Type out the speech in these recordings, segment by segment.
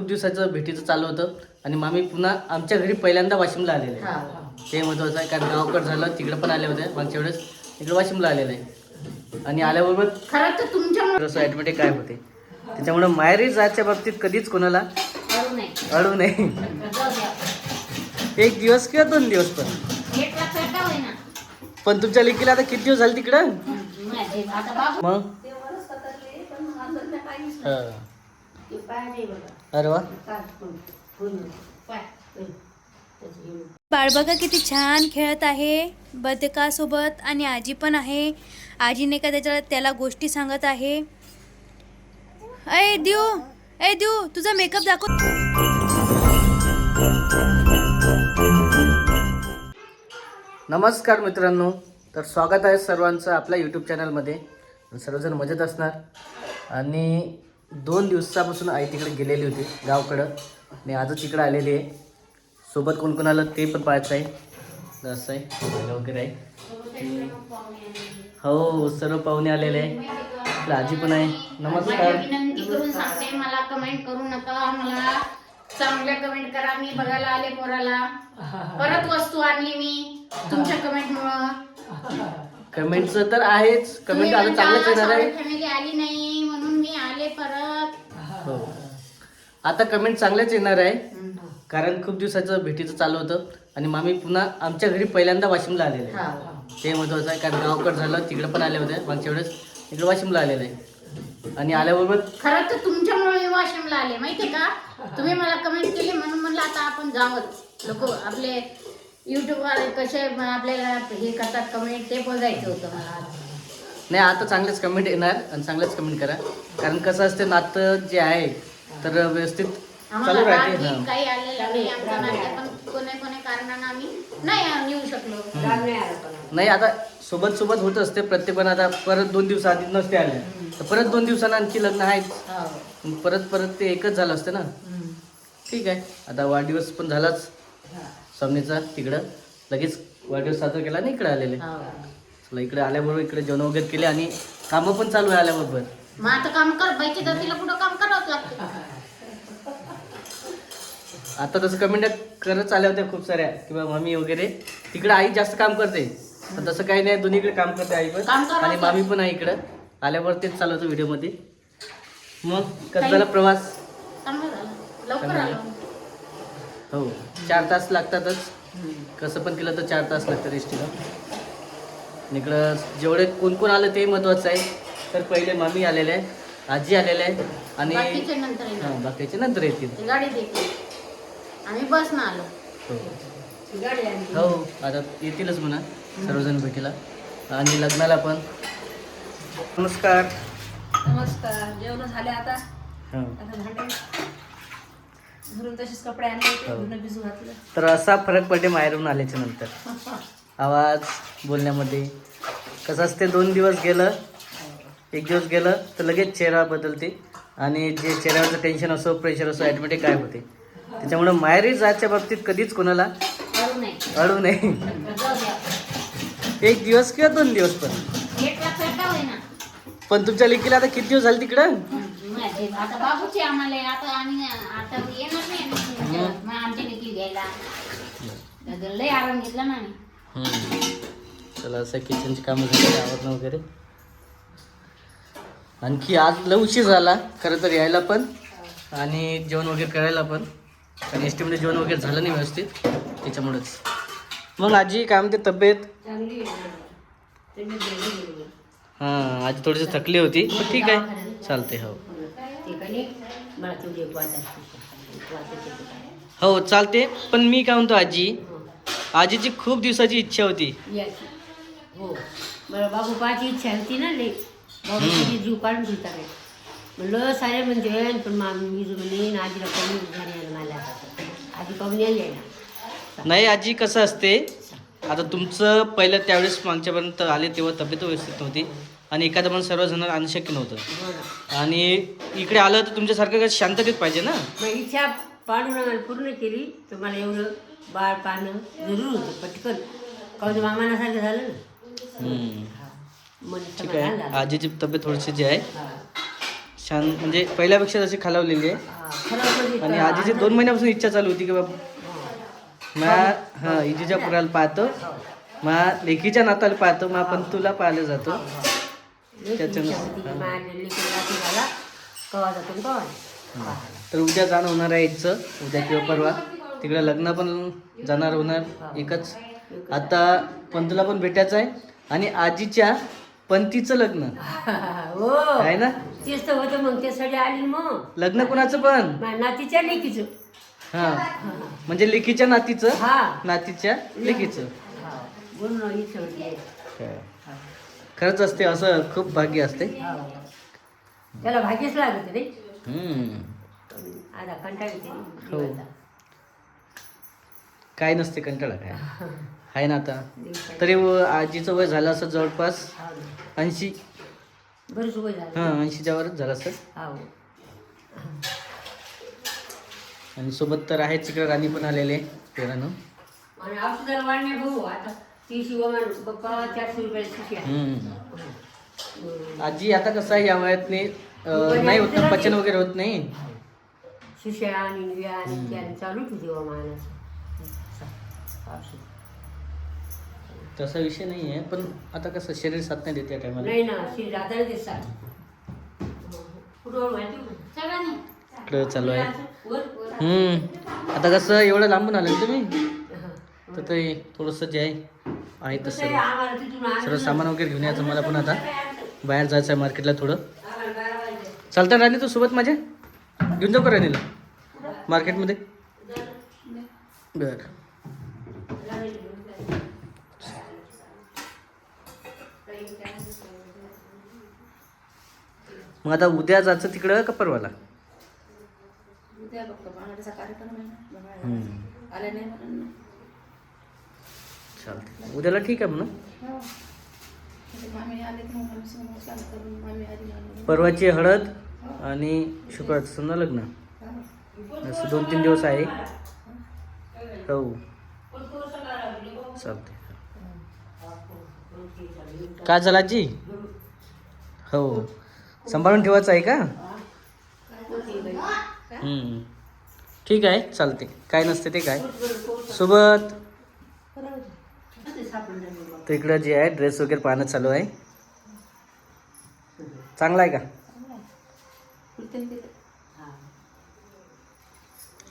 दिवसाचं भेटीचं चालू होतं आणि मामी पुन्हा आमच्या घरी पहिल्यांदा वाशिमला आलेले आहे. ते महत्त्वाचं आहे, कारण गावकड झालं तिकडं पण आले होते मागच्या वेळेस, इकडे वाशिमला आलेले आहे. आणि आल्याबरोबर खरं तर तुमच्यामुळे ॲटोमॅटिक काय होते त्याच्यामुळं माहेरी जायच्या बाबतीत कधीच कोणाला अडू नये. एक दिवस किंवा 2 दिवस पण तुमच्या लेकीला आता किती दिवस झाले तिकडं मग? अरे वा. बाळ बघा किती छान खेळत आहे बदकासोबत आणि आजी पण आहे. आजीने का त्याला गोष्टी सांगत आहे. ए देऊ तुझा मेकअप दाखव. नमस्कार मित्रांनो, तर स्वागत आहे सर्वांचं आपल्या यूट्यूब चॅनलमध्ये. सर्वजण मजेत असणार. आणि 2 दिवसापासून आई तिकडे गेलेली होती गावकडं आणि आजच इकडे आलेली आहे. सोबत कोण कोण आलं ते पण पाहायचं आहे. असं आहे वगैरे आहे. हो, सर्व पाहुणे आलेले आहे. आजी पण आहे. नमस्कार. विनंती करून सांगते, मला कमेंट करू नका, मला चांगल्या कमेंट करा. मी बघायला आले पोराला, परत वस्तू आणली मी तुमच्या कमेंट मुळे. कमेंटचं तर आहेच, कमेंट आता चांगलंच येणार आहे. फॅमिली आली नाही म्हणून मी आले परत. हो, आता कमेंट चांगल्याच येणार आहे, कारण खूप दिवसाचं भेटीचं चालू होतं आणि मामी पुन्हा आमच्या घरी पहिल्यांदा वाशिमला आलेले आहे. ते महत्त्वाचं आहे, कारण गावकड झालं तिकडं पण आले होते मागच्या वेळेस, इकडे वाशिमला आलेले आहे. आणि आल्याबरोबर खरं तर तुमच्यामुळे मी वाशिमला आले, माहितीये का? तुम्ही मला कमेंट केली म्हणून म्हणलं आता आपण जावंच. लोक आपले युट्यूब वाले कसे आपल्याला हे करतात कमेंट, ते बघायचं होतं मला. नाही, आता चांगलेच कमेंट येणार आणि चांगलेच कमेंट करा, कारण कसं असते नातं जे आहे तर व्यवस्थित चालू राहते. काही आलेलं नाही आमच्या नात्यात, पण कोणी कारणानं आम्ही नाही येऊ शकलो. नाही, आता सोबत होत असते प्रत्येकानं. आता परत 2 दिवस आधी नसते आले तर परत 2 दिवसानं आणखी लग्न आहे, परत ते एकच झालं असते ना. ठीक आहे, आता वाढदिवस पण झालाच समनीचा, तिकडं लगेच वाढदिवस साजरा केला आणि इकडे आलेले. चला, इकडे आल्याबरोबर इकडे जेवण वगैरे केले आणि कामं पण चालू आहे आल्याबरोबर. मग आता काम कर बाईच्या जातीला कुठं काम करावंच लागतं. आता तसं कमेंट करत आल्या होत्या खूप साऱ्या किंवा मम्मी वगैरे तिकडे आई जास्त काम करते, पण तसं काही नाही, दोन्हीकडे काम करते आई पण आणि मामी पण आहे इकडं. आल्यावर तेच चालू होतं व्हिडिओमध्ये. मग कसं झाला प्रवास? चांगलं झालं, लवकर आलो. हो, 4 तास लागतातच, कसं पण केलं तर 4 तास लागतात एसटीला. इकडं जेवढे कोण आलं ते महत्त्वाचं आहे. तर पहिले मामी आलेले आहे, आजी आलेले आहे आणि बाकीचे नंतर येणार. बाकीचे नंतर येतील. ती गाडी देते, आम्ही बसनं आलो. हो, आता येतीलच म्हणा सर्वजण भेटीला आणि लग्नाला पण. नमस्कार. जेवण झाले आता. हो. आता भांडे घरून तसेच कपडे आणले होते, धुणं भिजू घातलं. तर असा फरक पडते माहेरून आल्याच्या नंतर आवाज बोलण्यामध्ये. कसं असते, 2 दिवस गेलं, 1 दिवस गेलं तर लगेच चेहरा बदलते आणि जे चेहऱ्यावरचं टेन्शन असो, प्रेशर असो, ॲटोमॅटिक काय होते. त्याच्यामुळं माहेरी जायच्या बाबतीत कधीच कोणाला अडू नये. एक दिवस किंवा 2 दिवस पण तुमच्या लेकीला आता किती दिवस झाले तिकडं? आता बाबूची आम्हाला आता आम्ही आता येणार नाही आमच्या लेकी घ्यायला. लय आराम घेतला ना आम्ही. चला, असं किचनची कामं झाली, आवरणं वगैरे. आणखी आज लय उशीर झाला खरं तर यायला पण आणि जेवण वगैरे करायला पण, कारण एस टीमध्ये जेवण वगैरे झालं नाही व्यवस्थित, त्याच्यामुळेच. मग आजी काय म्हणते तब्येत? हां, आजी थोडीशी थकली होती, पण ठीक आहे, चालते. हो चालते. पण मी काय म्हणतो, आजीची खूप दिवसाची इच्छा होती. हो, मला बाबू पाहायची इच्छा होती ना. लई बाबू जीव काढून घेता काय म्हणलं सारे म्हणजे, पण मी जो म्हणे आजीला कमी झाले मला आजी कमी यायला ना. नाही आजी, कसं असते, आता तुमचं पहिलं त्यावेळेस मागच्यापर्यंत आले तेव्हा तब्येत व्यवस्थित नव्हती आणि एखादं पण सर्वजण आणणं शक्य नव्हतं आणि इकडे आलं तर तुमच्यासारखं काही शांततेत पाहिजे ना. मग इच्छा पांडुरंगाला पूर्ण केली तर मला एवढं बाळ पाहणं जरूर होतं पटकन. काऊन मामानासारखं झालं ना. ठीक आहे, आजीची तब्येत थोडीशी जी आहे छान म्हणजे पहिल्यापेक्षा जशी खालावलेली आहे. खरं म्हणजे आणि आजीची 2 महिन्यापासून इच्छा चालू होती की बाबा हा इजीच्या पुराला पाहतो मग लेकीच्या नाताला पाहतो मग आपण तुला पाहिलं जातो. तर उद्या जाणं होणार आहे इथचं, उद्या किंवा परवा तिकडे लग्न पण जाणार होणार एकच. आता पंतला पण भेटायचं आहे आणि आजीच्या पंतीचं लग्न हो आहे ना. तेच तर होतं मग त्यासाठी आली मग लग्न कोणाचं पण नातीच्या लेकीचं. हा म्हणजे लेकीच्या नातीचं हा नातीच्या लेकीचं. बोलून इच्छा होती. खरंच असते असं खूप भाग्य असते. त्याला भाग्यच लागत रे. आता हो काय नसते कंटाळा काय आहे ना. आता तरी आजीचं वय झालं असं जवळपास 80. बरंच वय झालं. हां 80च्या वरच झालं असं. आणि सोबत तर आहेच इकडे राणी पण आलेले पेरानं. आणि औषधाला वाढणे भाऊ आता 30 बाप्पा 400 रुपयाची शिशी आहे. आजी आता कसं आहे या वयात नाही होत ना, पचन वगैरे होत नाही. शिष्या आणि निव्या आणि त्याने चालू ठेवते मानाचं. तसा विषय नाही आहे पण आता कसं शरीर साथ नाही देते या टायमाला. नाही ना शिरी आता ते साथ कुठं माहिती सगळ्यांनी इकडं चालू आहे. वर आता कसं एवढं लांबून आलं ना तुम्ही तर ते थोडंसं जे आहे तसं आम्हाला तिथून सर्व सामान वगैरे घेऊन यायचं. मला पण आता बाहेर जायचं आहे मार्केटला थोडं. चालतं राणी तू सोबत माझ्या घेऊन जाऊ का राणीला मार्केटमध्ये. बरं मग आता उद्या जायचं तिकडं का परवाला. चालतं उद्याला ठीक आहे म्हणून. परवाची हळद आणि शुक्रवारचं समजा लग्न असं 2-3 दिवस आहे. हो चालते. काय झालं आजी. हो सांभाळून ठेवायचं आहे का. ठीक आहे चालते काय नसते ते काय सोबत. तर इकडं जे आहे ड्रेस वगैरे पाहणं चालू आहे. चांगला आहे का.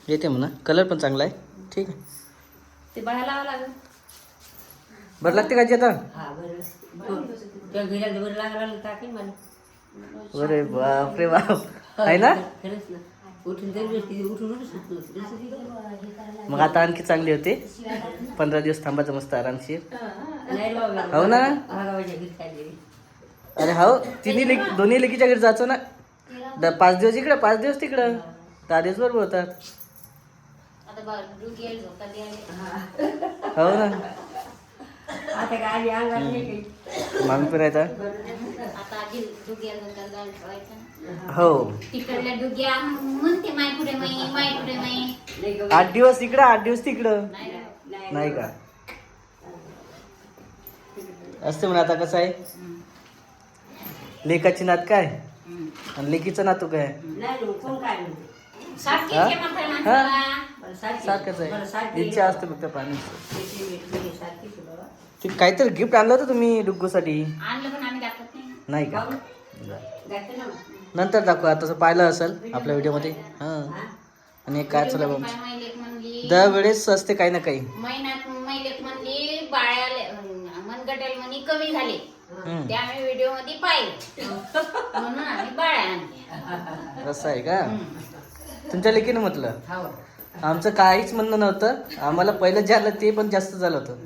येते म्हणा कलर पण चांगला आहे. ठीक आहे ते बाळाला लावावं लागेल. बरं लागते का आजी आता. त्या घराला बरं लागला टाकेन मला. अरे बाप रे बाप आहे ना. खरंच ना उठून तरी उठून मग आता आणखी चांगली होते. 15 दिवस थांबायचं मस्त आरामशीर. नाही बाबा हो ना. भागाबाच्या घरी खाल्ली. अरे हो दोन्ही लेकीच्या घरी जायचं ना. 5 दिवस इकडं 5 दिवस तिकडं 10 दिवस बरोबर होतात. हो ना आता काय आली अंगात नाही काही. मामी पण आहेत. आता आधी डुग्याला ठेवायचं. हो तिकडल्या डुग्या म्हणते माय पुढे माई 8 दिवस इकडं 8 दिवस तिकडं नाही का असते म्हणा. आता कसं आहे लेकाची नात काय आणि लेकीचं नातू काय. नाही कोण काय म्हणते. सारखी हा? जे म्हणतात हा? माणसाला. बरं सारखी. सारखंच बरं आहे. सारखी. इच्छा असते फक्त पाण्याची. सारखीच आहे बाबा. ते काहीतरी गिफ्ट आणलं होतं तुम्ही डुग्गूसाठी आणलं पण आम्ही दाखवत नाही. नाही का. जाते ना नंतर दाखवा तसं पाहिलं असेल आपल्या व्हिडिओमध्ये. हां आणि काय चालू आहे बाई मैलेक म्हणली दरवेळेस असते काही ना काही. महिन्यात मैलेक म्हणली बाळाले मनगटेल म्हणी कमी झाले. ते आम्ही व्हिडिओ मध्ये पाहिले म्हणून आम्ही बाळा आणले. असं आहे का. तुमच्या लेकीनं म्हटलं. आमचं काहीच म्हणणं नव्हतं. आम्हाला पहिलं जे आलं ते पण जास्त झालं होतं.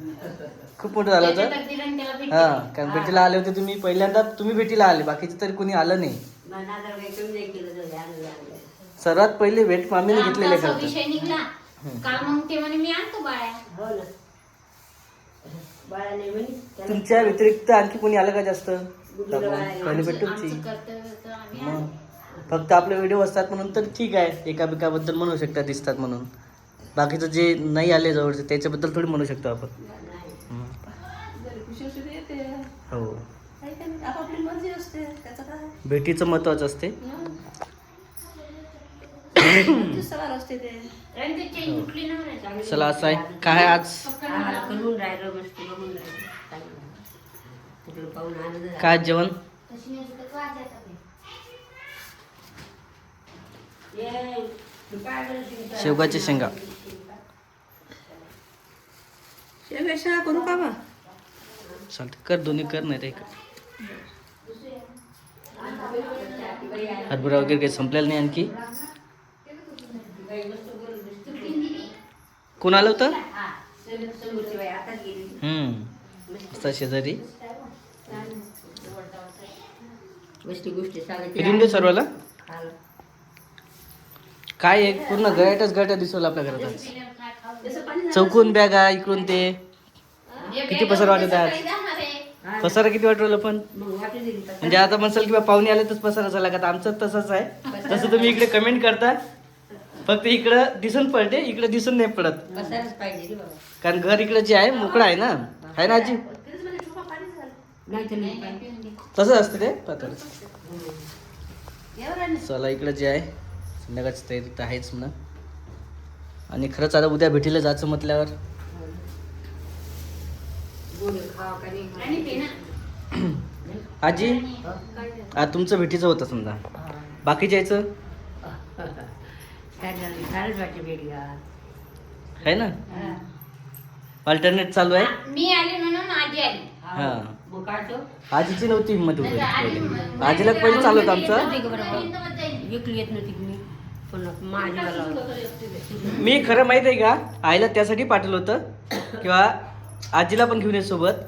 खूप मोठं झालं होतं. हा कारण भेटीला आले होते तुम्ही पहिल्यांदा. तुम्ही भेटीला आले बाकीचं तरी कोणी आलं नाही. सर्वात पहिले भेट मामीने घेतलेले आमचा खरं. विषय निघला काल मग ते म्हणे मी आणतो बाळा. हो ना बाळा नाही म्हणे. तुमच्या व्यतिरिक्त आणखी कोणी आलं का जास्त. पहिली भेट तुमची. आमचं कर्तव्य होतं, आम्ही मग फक्त आपले व्हिडिओ असतात म्हणून तर ठीक आहे. एकाबद्दल म्हणू शकतात दिसतात म्हणून. बाकीचं जे नाही आले जवळचे त्याच्याबद्दल थोडी म्हणू शकतो आपण. हो भेटीचं महत्वाचं असते. आणि ते चेन तुटली ना रे. चला असं आहे काय आज आम्हाला करून राहिलं मस्त बघून राहिलं चांगलं. तिकडे पाहून आनंद झाला. काय जेवण तशी नाही तर वाजायचं ते. ये, तू काय करशील? शेवगाच्या शेंगा करू का बा चालतं कर दोन्ही कर नाही रे हरभरा वगैरे काही संपलेला नाही आणखी कोण आलं होतं समोरची बाई आताच गेली. मस्त शेजारी गोष्टी सांगायची. फिरून दे सर्वाला खायला. काय आहे पूर्ण गळ्यातच दिसवलं आपल्या घरात आज. चौकून बॅगा इकडून ते किती पसारा वाटत आज जाणार आहे. पसारा किती वाटवलं पण मग वाटू दिली तर म्हणजे आता म्हणसाल किंवा पाहुणे आले तर पसारा झाला का तर आमचं तसंच आहे तसं तुम्ही इकडे कमेंट करता फक्त इकडं दिसून पडते इकडे दिसून नाही पडत बसायलाच पाहिजे रे बाबा. कारण घर इकडे जे आहे मोकळं आहे ना आहे ना आजी नाही तर नाही पाहिजे. तसंच असतं ते पातळ चला इकडे जे आहे संध्याकाळची तयारी तर आहेच म्हणा आणि खरंच आता उद्या भेटीला जायचं म्हटल्यावर गोड खाव का नाही खाव. आणि ते ना आजी आज तुमचं भेटीचं होतं समजा बाकीच्या यायचं काय झालं? छानच वाटते भेट घ्या. आहे ना अल्टरनेट चालू आहे मी आले म्हणून आजी आली. हा मग काय तो? आजीची नव्हती हिंमत नाही तर आजी- वगैरे आजीला पहिले चालू होतं आमचं नाही का बरोबर? एकली येत नव्हती की मी पण माझ्या मी खरं माहित आहे का आईला त्यासाठी पाठवलं होतं किंवा आजीला पण घेऊन ये सोबत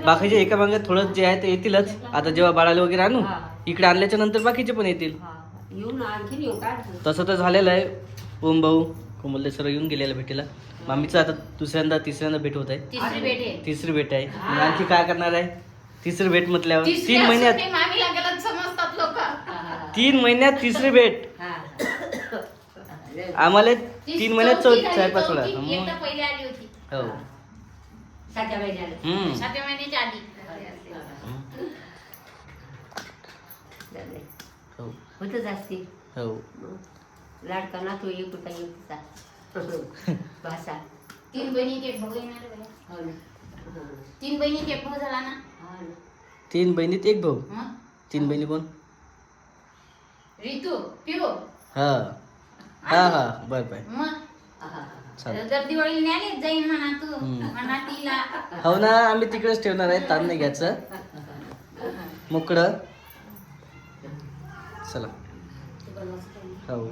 बाकीचे एका मागे थोडं जे आहे ते येतीलच आता जेव्हा बाळाला वगैरे आणू इकडे आणल्याच्या नंतर बाकीचे पण येतील येऊ ना आणखीन येऊ काय तसं तर झालेलं आहे ओम भाऊ कोमलदे सर येऊन गेलेलं भेटीला मामीचं आता दुसऱ्यांदा तिसऱ्यांदा भेट होत आहे तिसरी भेट आहे. तिसरी भेट आहे मग आणखी काय करणार आहे तिसरी भेट म्हटल्यावर तिसरी 3 महिन्यात असून ते मामीला गलत समजतात लोक. 3 महिन्यात तिसरी भेट आम्हाला 3 महिन्यात चार-पाच वेळा एकदा पहिले आली होती हो साध्या महिन्याला हम्म 7 महिन्याच्या आधी. हो होतच असते हो लाडका ना तो एक होता एकचा भाषा 3 बहिणी एक भाऊ येणार आहे बघा. हो ना 3 बहिणी एक भाऊ झाला ना. हा ना 3 बहिणीत एक भाऊ मग 3 बहिणी कोण रितू पिओ हा हा हा बर बर मग हा. चालेल जर दिवाळीला न्यायला जाईन म्हणा तू हम्म. म्हणा तिला. हो ना आम्ही तिकडेच ठेवणार आहे ताण नाही घ्यायचं मोकळं चला हो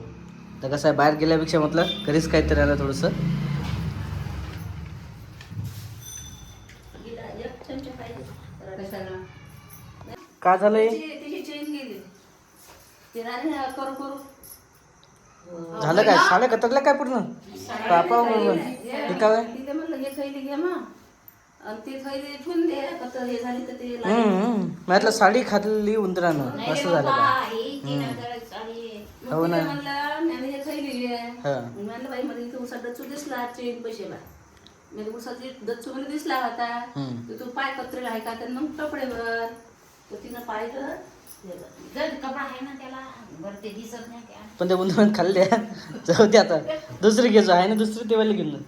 तर कसं आहे बाहेर गेल्यापेक्षा म्हटलं घरीच काहीतरी आलं थोडंसं कशाला का झालंय झालं काय साड्या कतरल्या काय पूर्ण पापा हे काय तिथे म्हणलं हे थैली घे मग आणि ती थैली ठेवून दे कसं हे झाली तर ते म्हटलं साडी खाल्ली उंदरानं नाही रे असं झालं बाबा, का ही 3,000 साडी. मग हो ना. तिथे म्हणलं मी हे थैली घे हा म्हणलं बाई मध्ये इथे उसा दच्चू दिसला चेन पैसे बा मी उसाची दच्चू मध्ये दिसला होता हम्म. तर तू पाय कचरेला आहे का तर मग कपडे भर तर तिनं पाहिलं जर कपडा आहे ना त्याला बरं ते दिसत नाही त्या. पण त्या उंदरानं खाल्ल्या जाऊ दे आता दुसरी घ्यायचो आहे ना दुसरी तेवाली घेऊन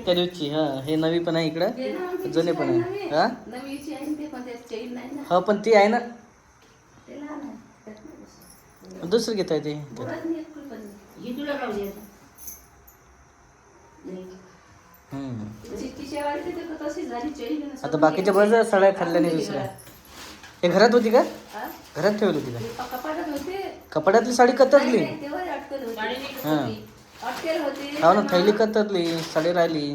त्या दिवशी हा हे नवी पण आहे इकडं जुने पण आहे हा नवीची आहे ते पण त्याची चेन नाही ना हो पण ती आहे ना ते लहान आहे त्यात नाही बसत. दुसरं घेता येते परत नाही एकूण पण नाही. ही तुला लावली आता. हम्म. चिठ्ठीची वाली तिथे तशीच झाली चेन आता बाकीच्या बऱ्याच साड्या खाल्ल्या नाही दुसऱ्या हे घरात होती का हा? घरात ठेवली होती का कपाटात होते कपड्यातली साडी कतरली नाही, तेव्हा अटकल होती हा अटकेल होती हो ना थैली कतरली साडी राहिली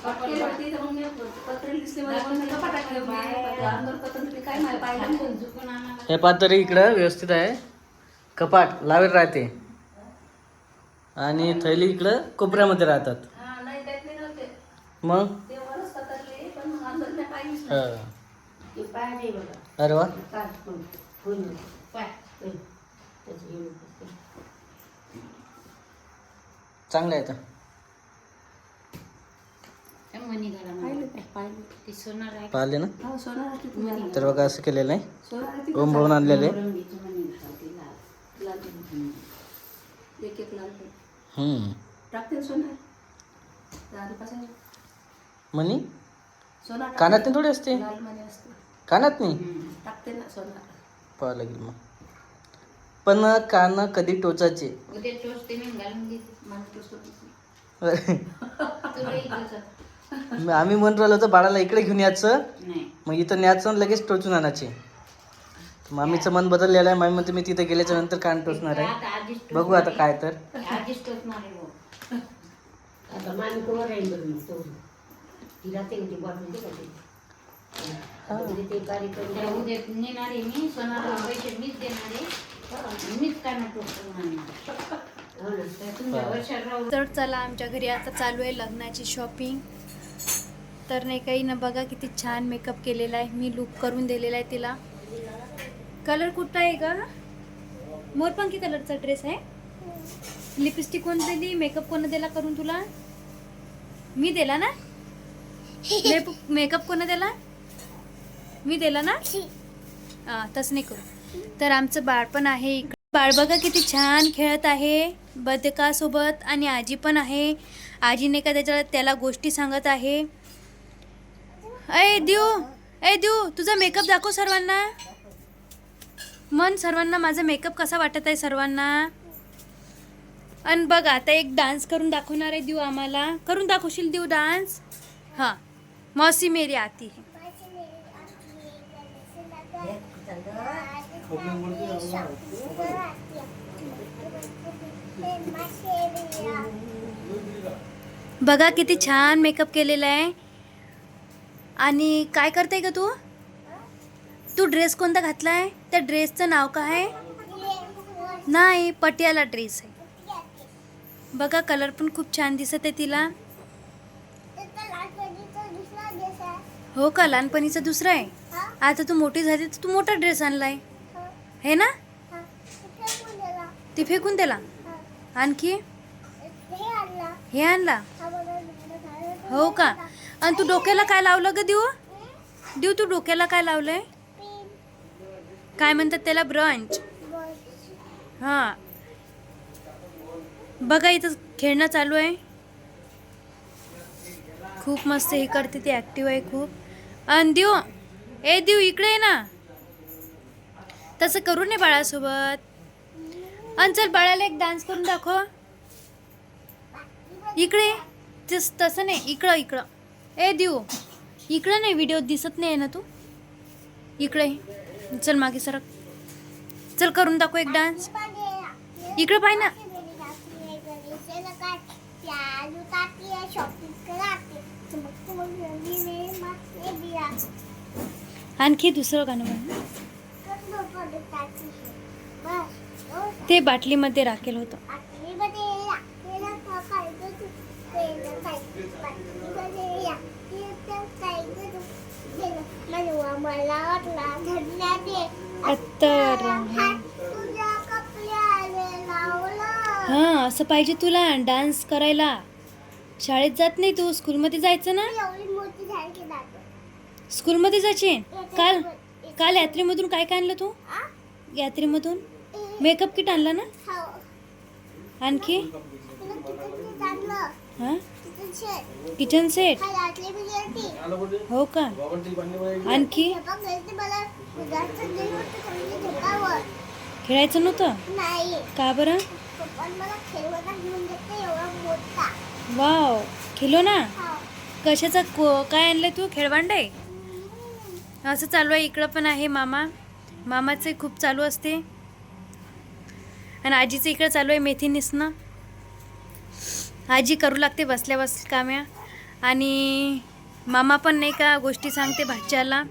अटकेल होती तर मग मी पत्रे दिसले मला म्हणून मी कपाटात ठेवली अंदर पत्र काय मला पाहिलं नाही. झुकून आणा. हे पातळी इकडं व्यवस्थित आहे कपाट लावेल राहते आणि थैली इकडं कोपऱ्यामध्ये राहतात हा नाही त्यातले नव्हते मग ते वरच कतरले पण मग अंदर मी पाहिलीच हा. नाही. ते पाय नाही बघा अरे वा काय फोन पाय. त्याची हे नको. चांगलं आहे तर त्या मणी घाला म्हणा. पाहिलं काय पाहिलं ती सोनार आहे. पाहिले ना हो सोनाराची तुम्हाला तर बघा असं केलेलं आहे सोनाराची ओम भवन आणलेले रंगीची मणी घाला, ती लाल. लागली. एक एक लाल टाकते सोना 10 रुपयाचा मनी सोना कानात नाही थोडी असते, लाल मणी असते कानात नाही टाकते ना सोना पाहावं लागेल मग. पण कान कधी टोचायचे. उद्या टोचते मी घालून घेते. मला तो सोना तुला इथंच. आम्ही म्हणून राहिलो होतो बाळाला इकडे घेऊन यायचं, नाही मग इथं न्यायचं आणि लगेच टोचून आणायचे. मामीचं मन बदललेलं आहे. मामी म्हणते मी तिथे गेल्याच्या नंतर कान टोचणार आहे. आता आधीच बघू आता काय तर. आधीच टोचणार आहे भाऊ. आता मामी कोण राहील बरं मग तो तिला ते ती बॉटल दे का ते ते कार्यक्रम त्याला उद्या नेणार आहे मी. सोनाला पैसे मीच देणार आहे. मीच काना टोचून आणणार. हो ना. तर तुमच्या वर्षाला तर चला आमच्या घरी आता चालू आहे लग्नाची शॉपिंग. तर नाही काही ना बघा किती छान मेकअप केलेला आहे. मी लुक करून दिलेला आहे तिला. कलर कुठला आहे का? मोरपंखी कलरचा ड्रेस आहे. लिपस्टिक कोण दिली? मेकअप कोण दिला करून तुला? मी दिला ना? मेकअप कोण दिला? मी दिला ना? तसं नाही करू. तर आमचं बाळ पण आहे इकडे. बाळ बघा किती छान खेळत आहे बदकासोबत आणि आजी पण आहे. आजीने का त्याला गोष्टी सांगत आहे. ए देऊ तुझा मेकअप दाखव सर्वांना. मन सर्वांना माझा मेकअप कसा वाटत आहे सर्वांना. आणि बघ आता एक डान्स करून दाखवणार आहे देऊ आम्हाला. करून दाखवशील देऊ डान्स? हां मौसी मेरी आती है. बघा किती छान मेकअप केलेला आहे. आणि काय करते का तू? तू ड्रेस कोणता घातलाय? त्या ड्रेसचं नाव काय? नाही पटियाला ड्रेस आहे. बघा कलर पण खूप छान दिसत आहे तिला. हो का? लहानपणीचा दुसरा आहे. आता तू मोठी झाली तर तू मोठा ड्रेस आणलाय हे ना? ते फेकून दिला. आणखी हे आणला. हो का? आणि तू डोक्याला काय लावलं ग देऊ तू डोक्याला काय लावलंय? काय म्हणतात त्याला? ब्रंच. हां बघा इथं खेळणं चालू आहे. खूप मस्त हे करते ती. ॲक्टिव्ह आहे खूप. आणि देऊ इकडे आहे ना. तसं करू नये बाळासोबत. आणि चल बाळाला एक डान्स करून दाखव. इकडे तसं नाही इकडं. ए देऊ इकडं नाही. व्हिडिओ दिसत नाही आहे ना तू? इकडे चल मागे सरक. चल करून दाखव एक डान्स. इकडे पाय ना. आणखी दुसरं गाणं म्हण. ते बाटलीमध्ये राखेल होतं. तर हां असं पाहिजे तुला डान्स करायला. शाळेत जात नाही तू? स्कूलमध्ये जायचं ना? स्कूलमध्ये जायचे. काल यात्रेमधून काय काय आणलं तू? यात्रेमधून मेकअप किट आणला ना? आणखी हां किचन सेट. हो का? आणखी खेळायचं नव्हतं का बरं? वाव खेळलो ना. कशाचा काय आणलंय तू? खेळवांड आहे. असं चालू आहे. इकडं पण आहे मामाचं खूप चालू असते. आणि आजीचं इकडं चालू आहे मेथी निसणं. आजी करू लागते बसल्या काम्या. आणि मामा पण नाही का गोष्टी सांगते भाच्याला.